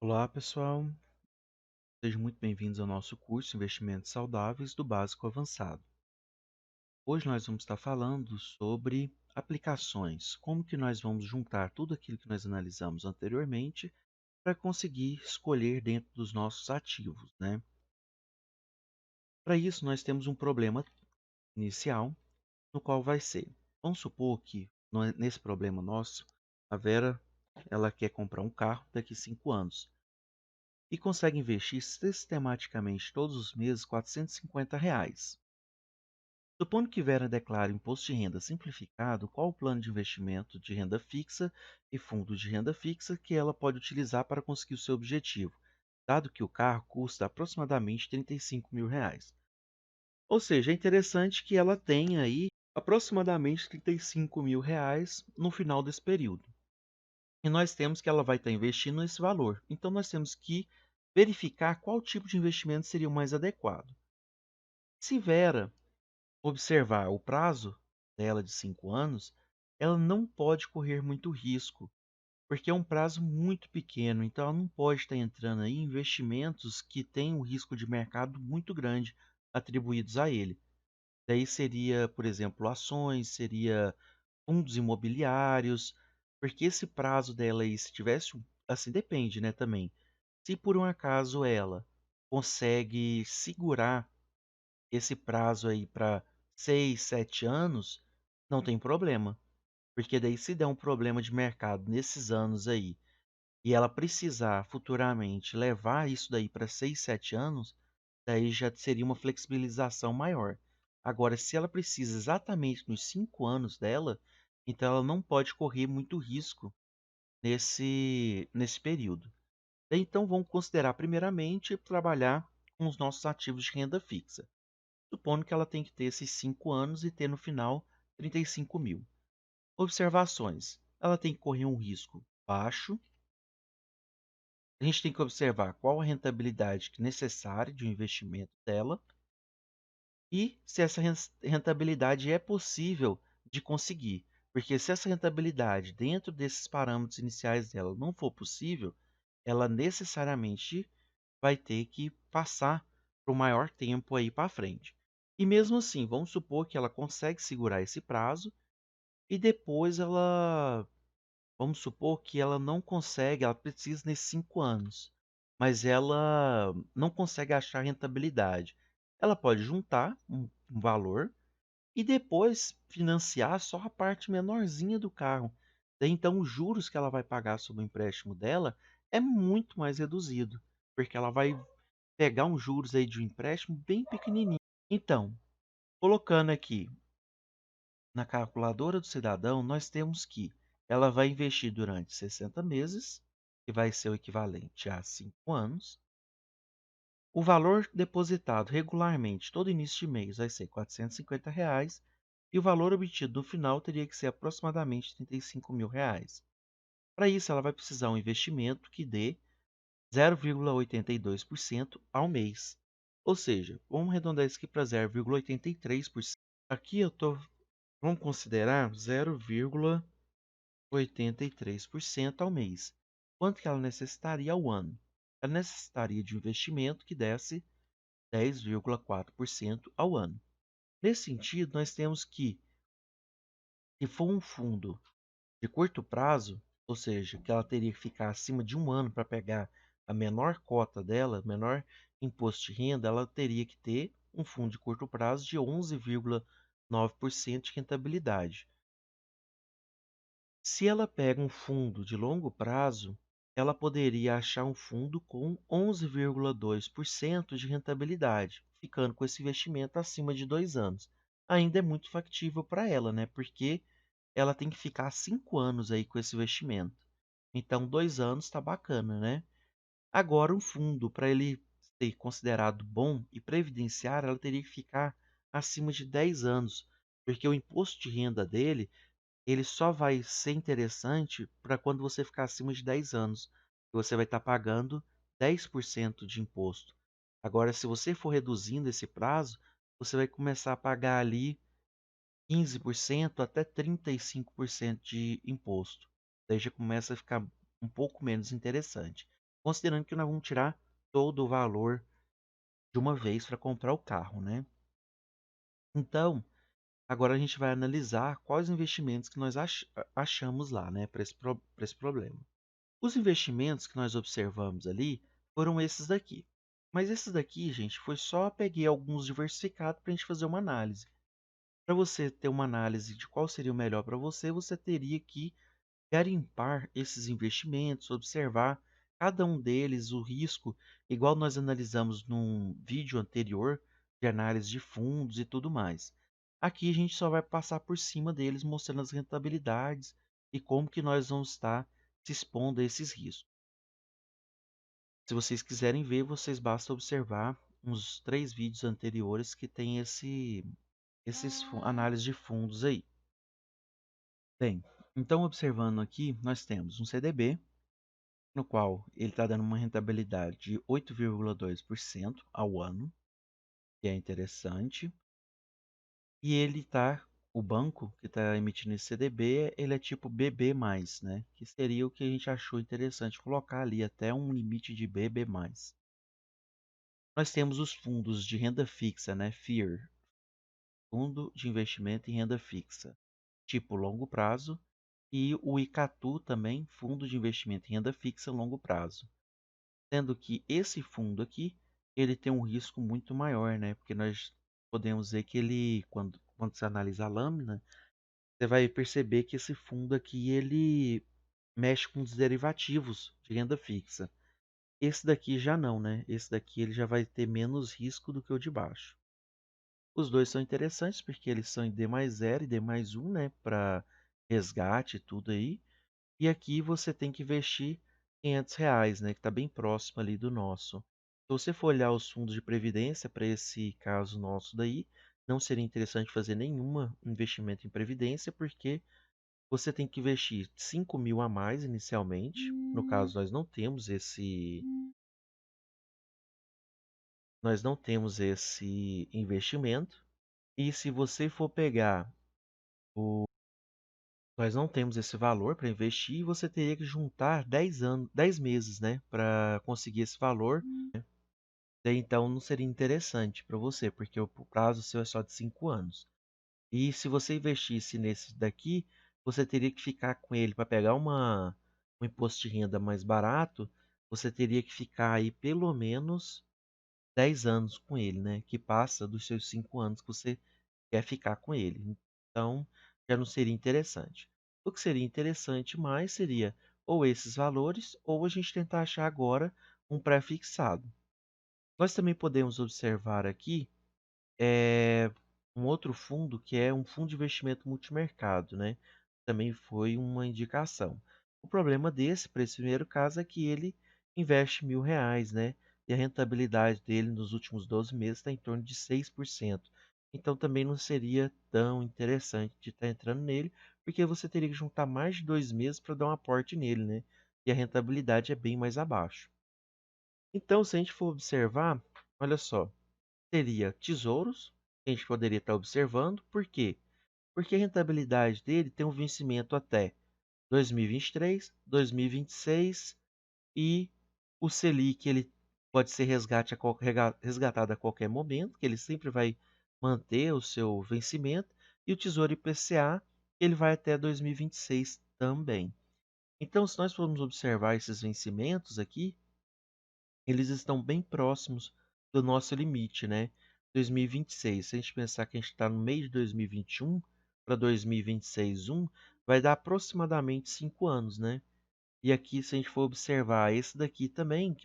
Olá, pessoal. Sejam muito bem-vindos ao nosso curso Investimentos Saudáveis do Básico ao Avançado. Hoje nós vamos estar falando sobre aplicações, como que nós vamos juntar tudo aquilo que nós analisamos anteriormente para conseguir escolher dentro dos nossos ativos, né? Para isso, nós temos um problema inicial, no qual vai ser, vamos supor que nesse problema nosso, a Vera, ela quer comprar um carro daqui a 5 anos. E consegue investir sistematicamente todos os meses R$ 450. Supondo que Vera declare imposto de renda simplificado, qual o plano de investimento de renda fixa e fundo de renda fixa que ela pode utilizar para conseguir o seu objetivo, dado que o carro custa aproximadamente R$ 35.000. Ou seja, é interessante que ela tenha aí aproximadamente R$ 35.000 no final desse período. E nós temos que ela vai estar investindo esse valor. Então, nós temos que verificar qual tipo de investimento seria o mais adequado. Se Vera observar o prazo dela de 5 anos, ela não pode correr muito risco, porque é um prazo muito pequeno. Então, ela não pode estar entrando aí em investimentos que têm um risco de mercado muito grande atribuídos a ele. Daí seria, por exemplo, ações, seria fundos imobiliários, porque esse prazo dela aí, se tivesse, assim, depende, né, também. Se por um acaso ela consegue segurar esse prazo aí para 6, 7 anos, não tem problema. Porque daí se der um problema de mercado nesses anos aí, e ela precisar futuramente levar isso daí para 6, 7 anos, daí já seria uma flexibilização maior. Agora, se ela precisa exatamente nos 5 anos dela, então ela não pode correr muito risco nesse período. Então, vamos considerar primeiramente trabalhar com os nossos ativos de renda fixa, supondo que ela tem que ter esses 5 anos e ter no final 35.000. Observações: ela tem que correr um risco baixo. A gente tem que observar qual a rentabilidade necessária de um investimento dela e se essa rentabilidade é possível de conseguir. Porque se essa rentabilidade dentro desses parâmetros iniciais dela não for possível, ela necessariamente vai ter que passar por um maior tempo aí para frente. E mesmo assim, vamos supor que ela consegue segurar esse prazo e depois vamos supor que ela não consegue, ela precisa nesses 5 anos, mas ela não consegue achar rentabilidade. Ela pode juntar um valor e depois financiar só a parte menorzinha do carro. Daí, então, os juros que ela vai pagar sobre o empréstimo dela é muito mais reduzido, porque ela vai pegar uns juros aí de um empréstimo bem pequenininho. Então, colocando aqui na calculadora do cidadão, nós temos que ela vai investir durante 60 meses, que vai ser o equivalente a 5 anos. O valor depositado regularmente todo início de mês vai ser R$ 450 e o valor obtido no final teria que ser aproximadamente R$ 35.000. Para isso, ela vai precisar de um investimento que dê 0,82% ao mês. Ou seja, vamos arredondar isso aqui para 0,83%. Aqui vamos considerar 0,83% ao mês. Quanto que ela necessitaria ao ano? Ela necessitaria de um investimento que desse 10,4% ao ano. Nesse sentido, nós temos que, se for um fundo de curto prazo, ou seja, que ela teria que ficar acima de um ano para pegar a menor cota dela, menor imposto de renda, ela teria que ter um fundo de curto prazo de 11,9% de rentabilidade. Se ela pega um fundo de longo prazo, ela poderia achar um fundo com 11,2% de rentabilidade, ficando com esse investimento acima de 2 anos. Ainda é muito factível para ela, né? Porque ela tem que ficar 5 anos aí com esse investimento. Então, 2 anos está bacana, né? Agora, um fundo, para ele ser considerado bom e previdenciário, ela teria que ficar acima de 10 anos, porque o imposto de renda dele ele só vai ser interessante para quando você ficar acima de 10 anos. Você vai estar pagando 10% de imposto. Agora, se você for reduzindo esse prazo, você vai começar a pagar ali 15% até 35% de imposto. Daí já começa a ficar um pouco menos interessante. considerando que nós vamos tirar todo o valor de uma vez para comprar o carro, né? Então, agora a gente vai analisar quais investimentos que nós achamos lá, né, para esse problema. Os investimentos que nós observamos ali foram esses daqui. Mas esses daqui, gente, foi só peguei alguns diversificados para a gente fazer uma análise. Para você ter uma análise de qual seria o melhor para você, você teria que garimpar esses investimentos, observar cada um deles, o risco, igual nós analisamos num vídeo anterior de análise de fundos e tudo mais. Aqui a gente só vai passar por cima deles, mostrando as rentabilidades e como que nós vamos estar se expondo a esses riscos. Se vocês quiserem ver, vocês basta observar uns 3 vídeos anteriores que tem esses análise de fundos aí. Bem, então observando aqui, nós temos um CDB, no qual ele está dando uma rentabilidade de 8,2% ao ano, que é interessante. E ele tá, o banco que está emitindo esse CDB, ele é tipo BB+, né? Que seria o que a gente achou interessante colocar ali até um limite de BB+. Nós temos os fundos de renda fixa, né? FIR, Fundo de Investimento em Renda Fixa, tipo longo prazo, e o ICATU também, Fundo de Investimento em Renda Fixa longo prazo. Sendo que esse fundo aqui, ele tem um risco muito maior, né? Porque nós podemos ver que ele, quando você analisa a lâmina, você vai perceber que esse fundo aqui, ele mexe com os derivativos de renda fixa. Esse daqui já não, né? Esse daqui ele já vai ter menos risco do que o de baixo. Os dois são interessantes porque eles são em D mais 0 e D mais 1, né? Para resgate e tudo aí. E aqui você tem que investir R$ 500, né, que está bem próximo ali do nosso. Se você for olhar os fundos de previdência para esse caso nosso daí, não seria interessante fazer nenhum investimento em previdência, porque você tem que investir 5 mil a mais inicialmente. No caso, nós não temos esse investimento. E se você for pegar nós não temos esse valor para investir e você teria que juntar 10 anos, 10 meses, né, para conseguir esse valor. Daí, então não seria interessante para você, porque o prazo seu é só de 5 anos. E se você investisse nesse daqui, você teria que ficar com ele para pegar um imposto de renda mais barato, você teria que ficar aí pelo menos 10 anos com ele, né, que passa dos seus 5 anos que você quer ficar com ele. Então, já não seria interessante. O que seria interessante mais seria ou esses valores, ou a gente tentar achar agora um pré-fixado. Nós também podemos observar aqui um outro fundo que é um fundo de investimento multimercado, né? Também foi uma indicação. O problema desse, para esse primeiro caso, é que ele investe R$ 1.000, né? E a rentabilidade dele nos últimos 12 meses está em torno de 6%. Então também não seria tão interessante de estar entrando nele, porque você teria que juntar mais de 2 meses para dar um aporte nele, né? E a rentabilidade é bem mais abaixo. Então, se a gente for observar, olha só, teria tesouros, que a gente poderia estar observando. Por quê? Porque a rentabilidade dele tem um vencimento até 2023, 2026 e o Selic ele pode ser resgatado a qualquer momento, que ele sempre vai manter o seu vencimento, e o Tesouro IPCA ele vai até 2026 também. Então, se nós formos observar esses vencimentos aqui, eles estão bem próximos do nosso limite, né? 2026, se a gente pensar que a gente está no meio de 2021 para 2026, vai dar aproximadamente 5 anos, né? E aqui, se a gente for observar esse daqui também,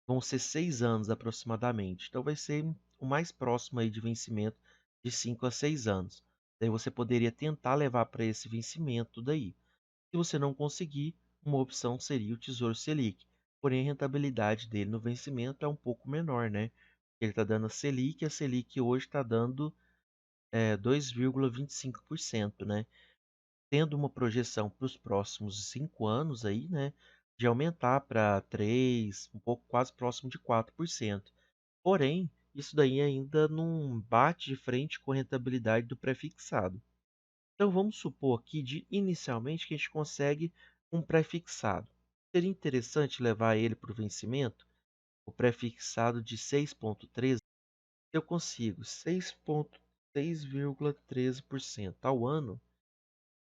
vão ser 6 anos aproximadamente. Então, vai ser o mais próximo aí de vencimento de 5 a 6 anos. Daí você poderia tentar levar para esse vencimento daí. Se você não conseguir, uma opção seria o Tesouro Selic. Porém, a rentabilidade dele no vencimento é um pouco menor, né? Ele está dando a Selic hoje está dando 2,25%, né? Tendo uma projeção para os próximos 5 anos aí, né? De aumentar para 3, um pouco quase próximo de 4%. Porém, isso daí ainda não bate de frente com a rentabilidade do pré-fixado. Então vamos supor aqui inicialmente que a gente consegue um pré-fixado. seria interessante levar ele para o vencimento, o pré-fixado de 6,13. Eu consigo 6,13% ao ano,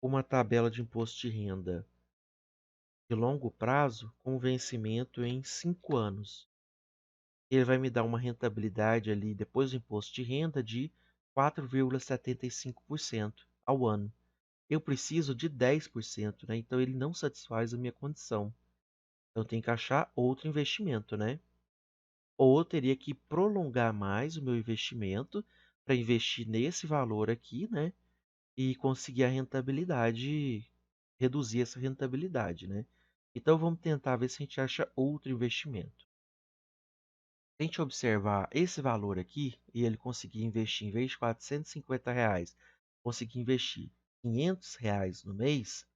com uma tabela de imposto de renda de longo prazo, com vencimento em 5 anos. Ele vai me dar uma rentabilidade ali, depois do imposto de renda, de 4,75% ao ano. Eu preciso de 10%, né? Então ele não satisfaz a minha condição. Então eu tenho que achar outro investimento, né? Ou eu teria que prolongar mais o meu investimento para investir nesse valor aqui, né? E conseguir a rentabilidade, reduzir essa rentabilidade, né? Então vamos tentar ver se a gente acha outro investimento. Se a gente observar esse valor aqui e ele conseguir investir, em vez de R$ 450, conseguir investir R$ 500 no mês,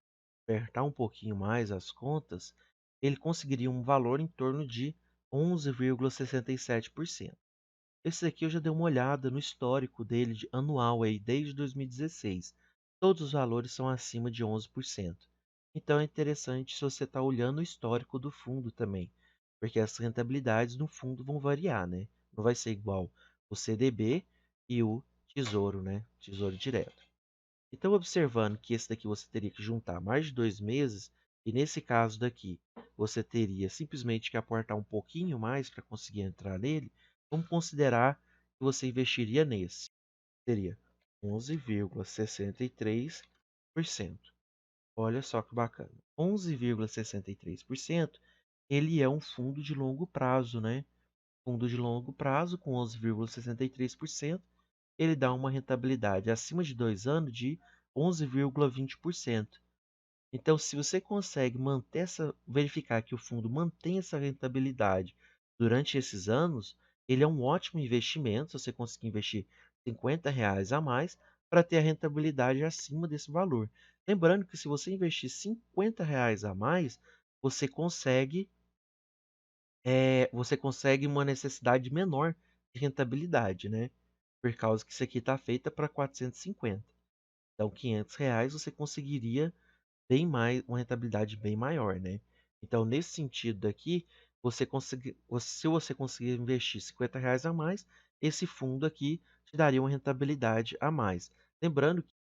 apertar um pouquinho mais as contas, ele conseguiria um valor em torno de 11,67%. Esse aqui eu já dei uma olhada no histórico dele de anual aí, desde 2016. Todos os valores são acima de 11%. Então é interessante se você está olhando o histórico do fundo também, porque as rentabilidades no fundo vão variar, né? Não vai ser igual o CDB e o Tesouro, né? Tesouro Direto. Então, observando que esse daqui você teria que juntar mais de 2 meses, e nesse caso daqui você teria simplesmente que aportar um pouquinho mais para conseguir entrar nele, vamos considerar que você investiria nesse. Seria 11,63%. Olha só que bacana. 11,63%, ele é um fundo de longo prazo, né? Fundo de longo prazo com 11,63%, ele dá uma rentabilidade acima de 2 anos de 11,20%. Então, se você consegue manter verificar que o fundo mantém essa rentabilidade durante esses anos, ele é um ótimo investimento. Se você conseguir investir R$ 50 a mais para ter a rentabilidade acima desse valor. Lembrando que se você investir R$ 50 a mais, você consegue uma necessidade menor de rentabilidade, né? Por causa que isso aqui está feita para 450. Então, R$ 500 você conseguiria bem mais, uma rentabilidade bem maior, né? Então, nesse sentido aqui, se você conseguir investir R$ 50 a mais, esse fundo aqui te daria uma rentabilidade a mais. Lembrando que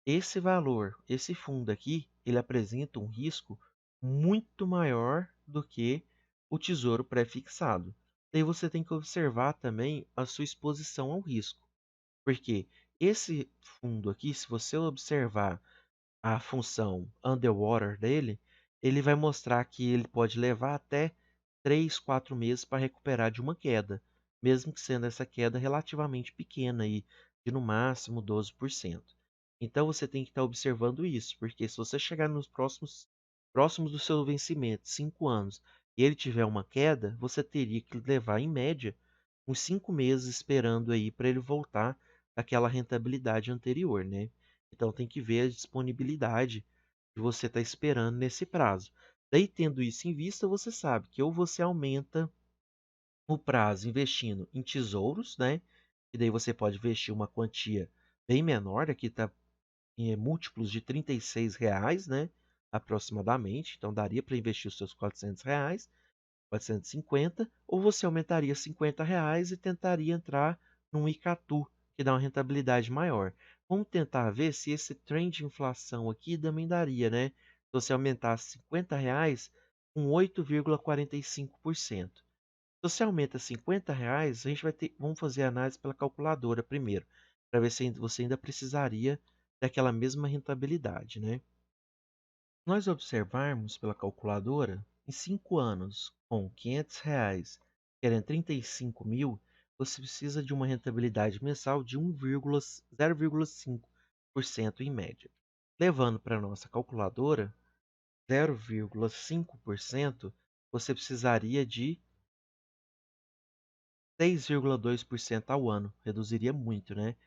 esse valor, esse fundo aqui, ele apresenta um risco muito maior do que o tesouro pré-fixado. Daí você tem que observar também a sua exposição ao risco, porque esse fundo aqui, se você observar a função underwater dele, ele vai mostrar que ele pode levar até 3, 4 meses para recuperar de uma queda, mesmo que sendo essa queda relativamente pequena, aí, de no máximo 12%. Então você tem que estar observando isso, porque se você chegar nos próximos do seu vencimento, 5 anos, e ele tiver uma queda, você teria que levar em média uns 5 meses esperando aí para ele voltar àquela rentabilidade anterior, né? Então tem que ver a disponibilidade que você está esperando nesse prazo. Daí, tendo isso em vista, você sabe que ou você aumenta o prazo investindo em tesouros, né? E daí você pode investir uma quantia bem menor, aqui está em múltiplos de R$ 36, né? Aproximadamente. Então daria para investir os seus R$ 400, 450, ou você aumentaria R$ 50 e tentaria entrar num Icatu, que dá uma rentabilidade maior. Vamos tentar ver se esse trend de inflação aqui também daria, né? Se você aumentasse R$ 50 com 8,45%. Se você aumenta R$ 50, a gente vamos fazer a análise pela calculadora primeiro, para ver se você ainda precisaria daquela mesma rentabilidade, né? Nós observarmos pela calculadora, em 5 anos, com R$ 500, querendo 35 mil, você precisa de uma rentabilidade mensal de 0,5% em média. Levando para a nossa calculadora, 0,5%, você precisaria de 6,2% ao ano. Reduziria muito, né?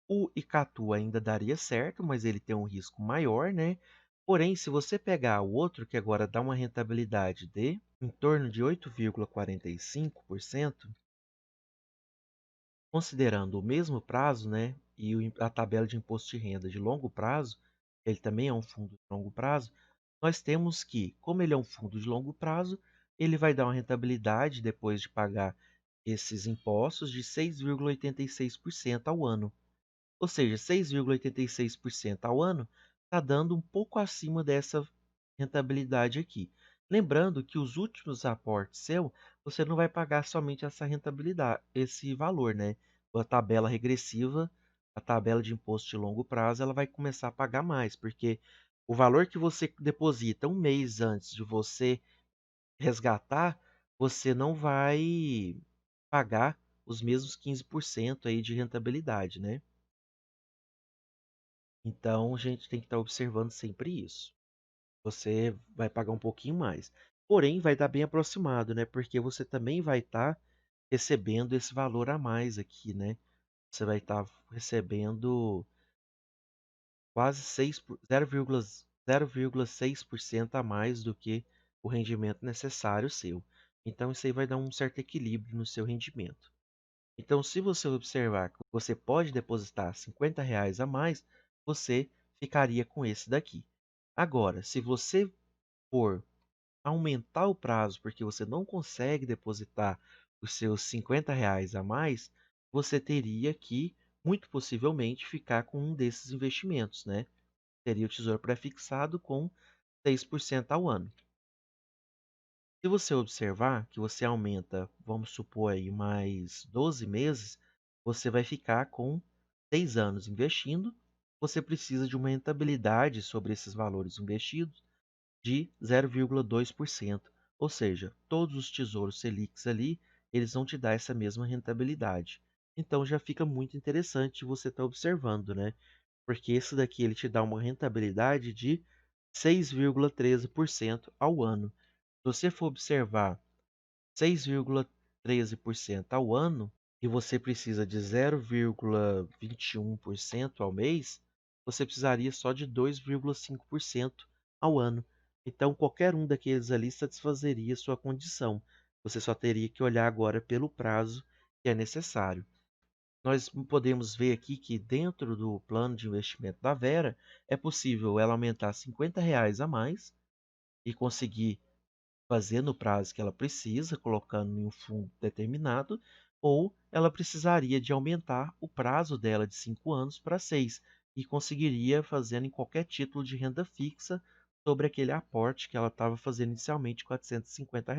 O Icatu ainda daria certo, mas ele tem um risco maior, né? Porém, se você pegar o outro, que agora dá uma rentabilidade de em torno de 8,45%, considerando o mesmo prazo, né? E a tabela de imposto de renda de longo prazo, ele também é um fundo de longo prazo, nós temos que, como ele é um fundo de longo prazo, ele vai dar uma rentabilidade depois de pagar esses impostos de 6,86% ao ano. Ou seja, 6,86% ao ano está dando um pouco acima dessa rentabilidade aqui. Lembrando que os últimos aportes seu, você não vai pagar somente essa rentabilidade, esse valor, né? A tabela regressiva, a tabela de imposto de longo prazo, ela vai começar a pagar mais, porque o valor que você deposita um mês antes de você resgatar, você não vai pagar os mesmos 15% aí de rentabilidade, né? Então, a gente tem que estar observando sempre isso. Você vai pagar um pouquinho mais. Porém, vai estar bem aproximado, né? Porque você também vai estar recebendo esse valor a mais aqui, né? Você vai estar recebendo quase 0,6% a mais do que o rendimento necessário seu. Então, isso aí vai dar um certo equilíbrio no seu rendimento. Então, se você observar que você pode depositar R$ 50 a mais, você ficaria com esse daqui. Agora, se você for aumentar o prazo porque você não consegue depositar os seus R$ 50 a mais, você teria que, muito possivelmente, ficar com um desses investimentos, né? Seria o Tesouro Pré-fixado com 6% ao ano. Se você observar que você aumenta, vamos supor aí, mais 12 meses, você vai ficar com 6 anos investindo. Você precisa de uma rentabilidade sobre esses valores investidos de 0,2%. Ou seja, todos os tesouros Selics ali, eles vão te dar essa mesma rentabilidade. Então já fica muito interessante você estar observando, né? Porque esse daqui ele te dá uma rentabilidade de 6,13% ao ano. Se você for observar 6,13% ao ano e você precisa de 0,21% ao mês, você precisaria só de 2,5% ao ano. Então, qualquer um daqueles ali satisfazeria sua condição. Você só teria que olhar agora pelo prazo que é necessário. Nós podemos ver aqui que dentro do plano de investimento da Vera é possível ela aumentar R$ 50 a mais e conseguir fazer no prazo que ela precisa, colocando em um fundo determinado, ou ela precisaria de aumentar o prazo dela de 5 anos para 6 e conseguiria fazendo em qualquer título de renda fixa sobre aquele aporte que ela estava fazendo inicialmente, R$ 450.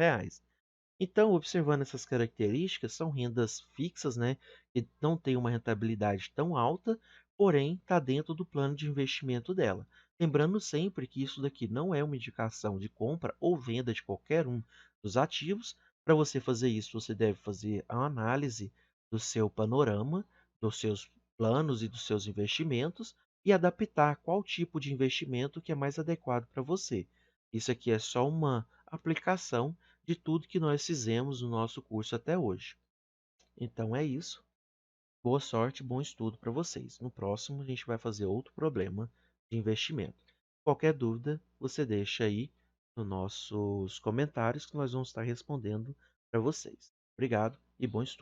Então, observando essas características, são rendas fixas, né, que não têm uma rentabilidade tão alta, porém está dentro do plano de investimento dela. Lembrando sempre que isso daqui não é uma indicação de compra ou venda de qualquer um dos ativos. Para você fazer isso, você deve fazer a análise do seu panorama, dos seus planos e dos seus investimentos e adaptar qual tipo de investimento que é mais adequado para você. Isso aqui é só uma aplicação de tudo que nós fizemos no nosso curso até hoje. Então é isso. Boa sorte, bom estudo para vocês. No próximo, a gente vai fazer outro problema de investimento. Qualquer dúvida, você deixa aí nos nossos comentários que nós vamos estar respondendo para vocês. Obrigado e bom estudo.